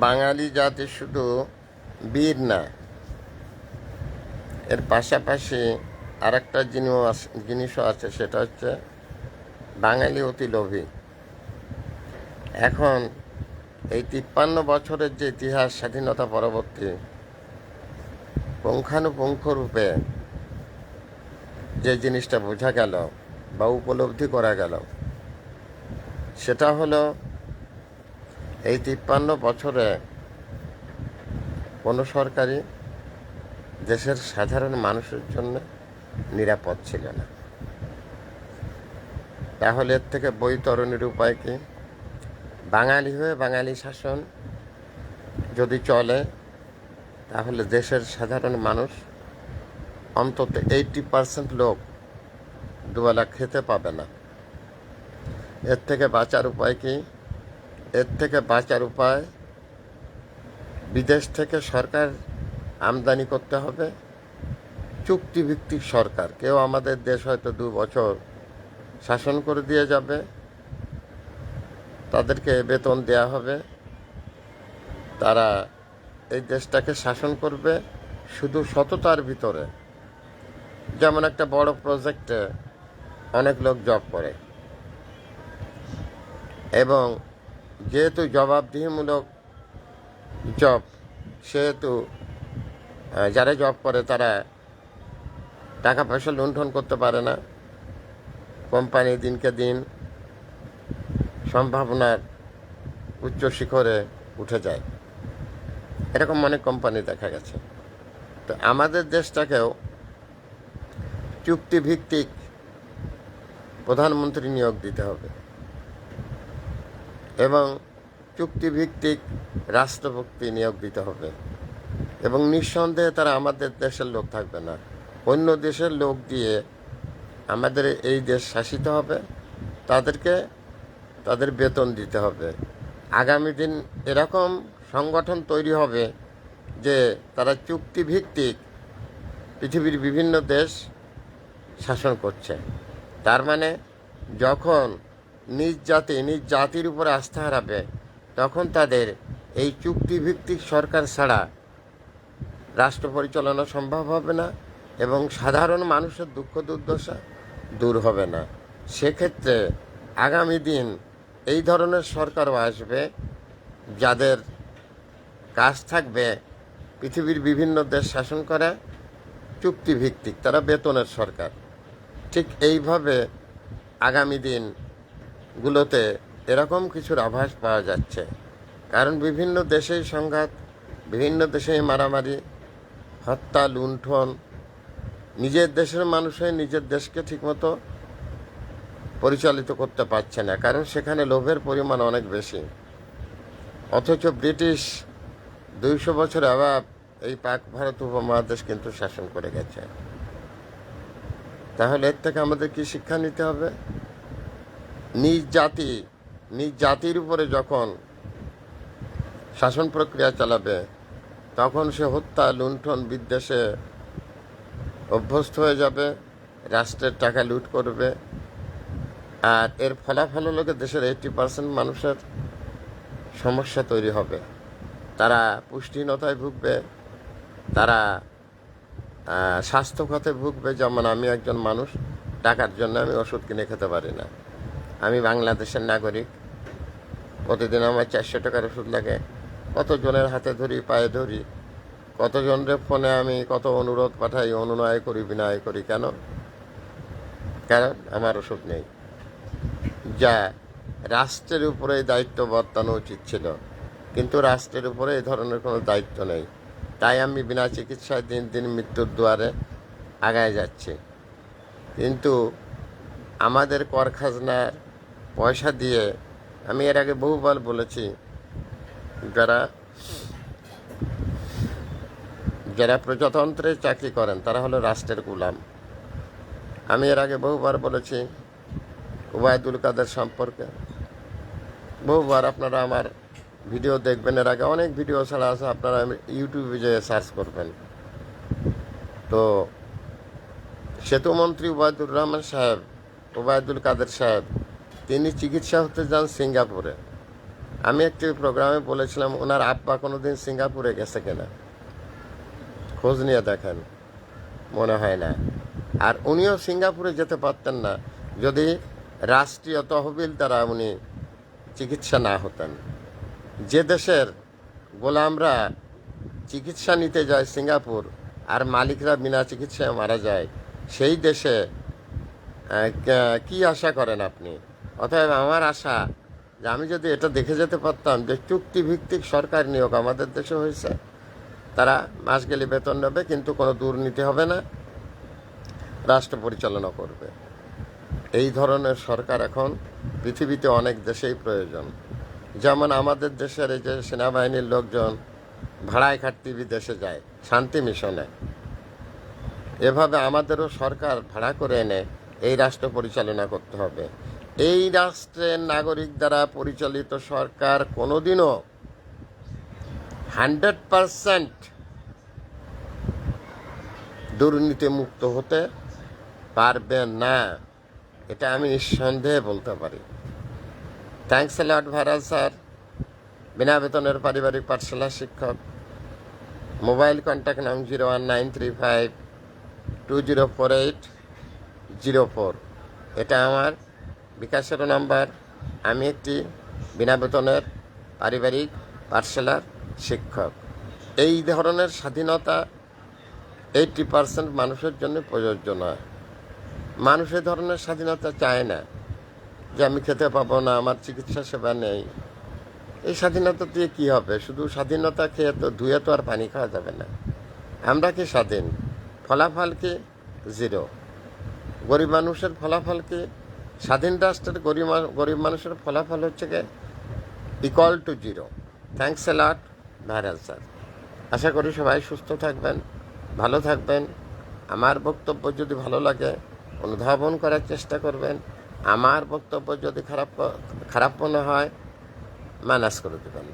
বাঙালি জাতি শুধু বীর না, এর পাশাপাশি আরেকটা জিনিসও আছে, সেটা হচ্ছে বাঙালি অতি লোভী। এখন এই 53 বছরের যে ইতিহাস, স্বাধীনতা পরবর্তী পুঙ্খানুপুঙ্খ রূপে যে জিনিসটা বোঝা গেল বা উপলব্ধি করা গেল, সেটা হলো এই 53 বছরে কোনো সরকারই দেশের সাধারণ মানুষের জন্য নিরাপদ ছিল না। তাহলে এর থেকে বৈতরণের উপায় কি? বাঙালি হয়ে বাঙালি শাসন যদি চলে, তাহলে দেশের সাধারণ মানুষ অন্তত 80% লোক দুবেলা খেতে পাবে না। এর থেকে বাঁচার উপায় কি? এর থেকে বাঁচার উপায়, বিদেশ থেকে সরকার আমদানি করতে হবে, চুক্তিভিত্তিক সরকার। কেউ আমাদের দেশ হয়তো 2 বছর শাসন করে দিয়ে যাবে, তাদেরকে বেতন দেয়া হবে, তারা এই দেশটাকে শাসন করবে শুধু সততার ভিতরে। যেমন একটা বড় প্রজেক্টে অনেক লোক জব করে, এবং যেহেতু জবাবদিহিমূলক জব, সেহেতু যারা জব করে তারা টাকা পয়সা লুণ্ঠন করতে পারে না। কোম্পানি দিনকে দিন সম্ভাবনার উচ্চ শিখরে উঠে যায়, এরকম অনেক কোম্পানি দেখা গেছে। তো আমাদের দেশটাকেও চুক্তিভিত্তিক প্রধানমন্ত্রী নিয়োগ দিতে হবে, এবং চুক্তিভিত্তিক রাষ্ট্রপতি নিয়োগ দিতে হবে, এবং নিঃসন্দেহে তারা আমাদের দেশের লোক থাকবে না, অন্য দেশের লোক দিয়ে আমাদের এই দেশ শাসিত হবে, তাদেরকে তাদের বেতন দিতে হবে। আগামী দিন এরকম সংগঠন তৈরি হবে যে তারা চুক্তিভিত্তিক পৃথিবীর বিভিন্ন দেশ শাসন করছে। তার মানে যখন নিজ জাতির উপর আস্থা হারাবে, তখন তাদের এই চুক্তিভিত্তিক সরকার ছাড়া রাষ্ট্র পরিচালনা সম্ভব হবে না, এবং সাধারণ মানুষের দুঃখ দুর্দশা দূর হবে না। সেক্ষেত্রে আগামী দিন এই ধরনের সরকারও আসবে, যাদের কাজ থাকবে পৃথিবীর বিভিন্ন দেশ শাসন করা, চুক্তিভিত্তিক, তারা বেতনের সরকার। ঠিক এইভাবে আগামী দিনগুলোতে এরকম কিছুর আভাস পাওয়া যাচ্ছে। কারণ বিভিন্ন দেশেই সংঘাত, বিভিন্ন দেশেই মারামারি, হত্যা, লুণ্ঠন। নিজের দেশের মানুষই নিজের দেশকে ঠিকমতো পরিচালিত করতে পারছে না, কারণ সেখানে লোভের পরিমাণ অনেক বেশি। অথচ ব্রিটিশ 200 বছর আবার এই পাক ভারত উপমহাদেশ কিন্তু শাসন করে গেছে। তাহলে এর থেকে আমাদের কি শিক্ষা নিতে হবে? নিজ জাতির উপরে যখন শাসন প্রক্রিয়া চালাবে, তখন সে হত্যা, লুণ্ঠন, বিদ্বেষে অভ্যস্ত হয়ে যাবে, রাষ্ট্রের টাকা লুট করবে, আর এর ফলাফল হলো দেশের 80% মানুষের সমস্যা তৈরি হবে। তারা পুষ্টিহীনতায় ভুগবে, তারা স্বাস্থ্যখাতে ভুগবে। যেমন আমি একজন মানুষ, টাকার জন্য আমি ওষুধ কিনে খেতে পারি না। আমি বাংলাদেশের নাগরিক, প্রতিদিন আমার 400 টাকার ওষুধ লাগে। কতজনের হাতে ধরি, পায়ে ধরি, কতজনের ফোনে আমি কত অনুরোধ পাঠাই, অনুনয় করি, বিনয় করি। কেন? কারণ আমার ওষুধ নেই। যা রাষ্ট্রের উপরে দায়িত্ব বর্তানো উচিত ছিল, কিন্তু রাষ্ট্রের উপরে এই ধরনের কোনো দায়িত্ব নেই। তাই আমি বিনা চিকিৎসায় দিন দিন মৃত্যুর দুয়ারে আগায় যাচ্ছি। কিন্তু আমাদের কর খাজনার পয়সা দিয়ে, আমি এর আগে বহুবার বলেছি, যারা প্রজাতন্ত্রে চাকরি করেন তারা হলো রাষ্ট্রের গোলাম। আমি এর আগে বহুবার বলেছি ওবায়দুল কাদের সম্পর্কে, বহুবার। আপনারা আমার ভিডিও দেখবেন, এর আগে অনেক ভিডিও ছাড়া আছে, আপনারা ইউটিউবে যেয়ে সার্চ করবেন। তো সেতুমন্ত্রী ওবায়দুল কাদের সাহেব, তিনি চিকিৎসা হতে যান সিঙ্গাপুরে। আমি একটি প্রোগ্রামে বলেছিলাম ওনার আব্বা কোনোদিন সিঙ্গাপুরে গেছে কিনা, খোঁজ নিয়ে দেখেন, মনে হয় না। আর উনিও সিঙ্গাপুরে যেতে পারতেন না যদি রাষ্ট্রীয় তহবিল দ্বারা উনি চিকিৎসা না হতেন। যে দেশের গোলামরা চিকিৎসা নিতে যায় সিঙ্গাপুর আর মালিকরা বিনা চিকিৎসায় মারা যায়, সেই দেশে কি আশা করেন আপনি? অতএব আমার আশা যে আমি যদি এটা দেখে যেতে পারতাম যে চুক্তিভিত্তিক সরকার নিয়োগ আমাদের দেশে হয়েছে, তারা মাস গেলে বেতন নেবে, কিন্তু কোনো দুর্নীতি হবে না, রাষ্ট্র পরিচালনা করবে। এই ধরনের সরকার এখন পৃথিবীতে অনেক দেশেই প্রয়োজন। যেমন আমাদের দেশের এই যে সেনাবাহিনীর লোকজন ভাড়ায় খাটতে বিদেশে যায় শান্তি মিশনে, এভাবে আমাদেরও সরকার ভাড়া করে এনে এই রাষ্ট্র পরিচালনা করতে হবে। এই রাষ্ট্রের নাগরিক দ্বারা পরিচালিত সরকার কোনোদিনও 100% দুর্নীতিমুক্ত হতে পারবে না, এটা আমি নিঃসন্দেহে বলতে পারি। Thanks a lot viral sir, বিনা বেতনের পারিবারিক পাঠশালা শিক্ষক। মোবাইল কন্ট্যাক্ট নাম 01935204804। এটা আমার বিকাশের নাম্বার। আমি একটি বিনা বেতনের পারিবারিক পাঠশালার শিক্ষক। এই ধরনের স্বাধীনতা 80% মানুষের জন্য প্রযোজ্য নয়। মানুষ এই ধরনের স্বাধীনতা চায় না যে আমি খেতে পাবো না, আমার চিকিৎসা সেবা নেই। এই স্বাধীনতা দিয়ে কী হবে? শুধু স্বাধীনতা খেয়ে তো ধুয়ে তো আর পানি খাওয়া যাবে না। আমরা কি স্বাধীন? ফলাফল কি? জিরো। গরিব মানুষের ফলাফল কি? স্বাধীন রাষ্ট্রের গরিব মানুষের ফলাফল হচ্ছে কি equal to zero. Thanks a lot viral sir. আশা করি সবাই সুস্থ থাকবেন, ভালো থাকবেন। আমার বক্তব্য যদি ভালো লাগে অনুধাবন করার চেষ্টা করবেন। আমার বক্তব্য যদি খারাপ মনে হয় মাইনাস করে দেবেন।